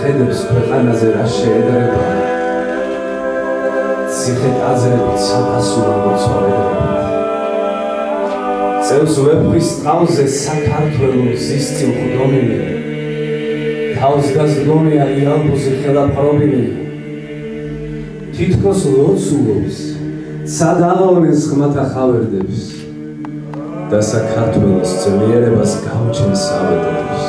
ხედებს ქვეყანაზე რა შეედრება ციხე ტაძრებით საფასურა მოცვალებებით წევს ვეფხვის ტყავზე საქართველოს ზისწილ ხდომილი თავს გაზრდონია იალბუზი ხელაფრობილი თითქოს ლოცულობს სადალონის ხმათა ხავერდებს და საქართველოს ძლიერებას გაუჩენს ავედრებს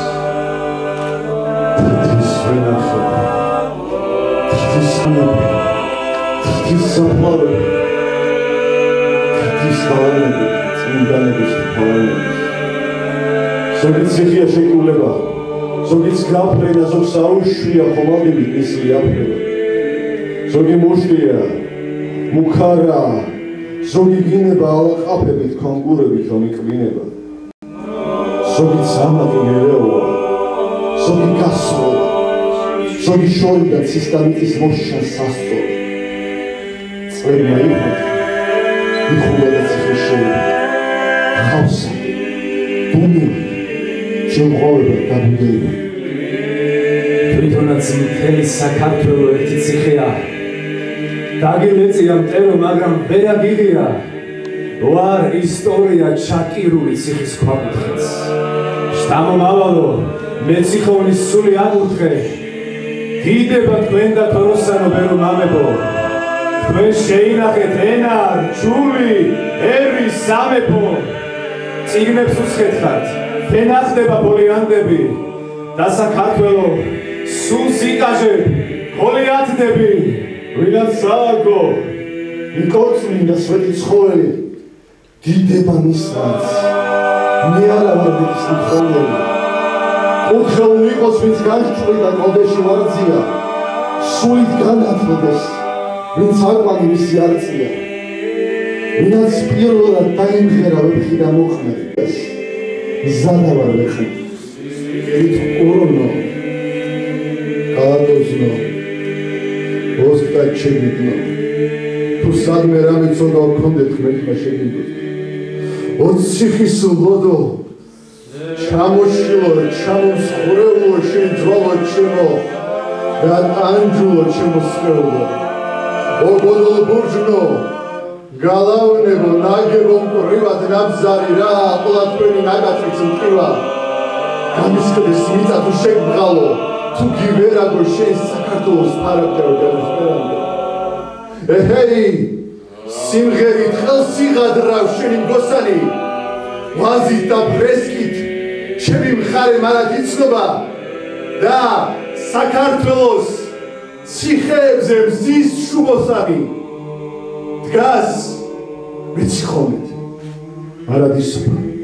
ზოგიც ციხეა შეკრულება, ზოგიც გაფრენა, ზოგს აუშვია ხომალდები ისლი აფრება. ზოგი მუშტია, მუქარა, ზოგი გინება ალაყაფებით, კონგურებით რომ იკვლინება. ზოგიც ამაყი გერეოა, ზოგი გასროლა, ზოგი შორიდან სისტამიტის მოშან სასწოლა. წვერმა იხოთ, იხულა და ციხე შევიდა. ხავსა, დუმილი, შემღავება დაბუდება. თვითონაც მთელი საქართველო ერთი ციხეა. დაგილეწია მტერო, მაგრამ ვერ აგიღია. ვარ ისტორია ჩაკირული ციხის ქვაკუთხედს. შთამომავალო, მე ციხოვნის სული აგუთხე. დიდება თქვენ და თოროსანო ბერო მამებო. თქვენ შეინახეთ ენა, ჯული, ერი, სამეფო. წიგნებს უსხეთხართ, ფენახდება ბოლიანდები და საქართველო სულს იკაჟებ, გოლიათდები. ვინაც სააგო, იკორწმინდა სვეტი ცხოველი, დიდება მისვაც, მე არა ვარ მის მქონელი. კურთხეულ იყოს, ვინც განჭვრიდა კოდეში ვარძია, სულით განათლდეს, ვინც აკვანი მისი არწია. ვინაც პირველად დაიმღერა ვეფხი და მოხმეს, ზადა ვარ ვეფხი. ით ურონო, გადოზნო, ოსტა ჩეგიდნო, თუ სადმე რამე ცოდა ვქონდეთ ღმერთმა შეგიდოს. ოციხის ლოდო, ჩამოშილო, ჩამოსხურელო, შეძვალო ჩემო, და ანჯულო ჩემო სხეულო. ოგოდოლ ბურჯნო, გალავნებო, ნაგებო მკრივად ნაბზარი რა, ყოლა თქვენი ნაგაწიც მკრივა. გამისკდეს მიწა თუ შეგბღალო, თუ გივერაგო შენ საქართველოს ფარაფერო განსპერანდო. ეჰეი, სიმღერით ხელს იღადრავ შენი მგოსანი, ვაზით და ფრესკით, ჩემი მხარე მარად იცნობა და საქართველოს ციხეებზე მზის შუბოსანი. დგას მეციხოვნით, მარად ისობა.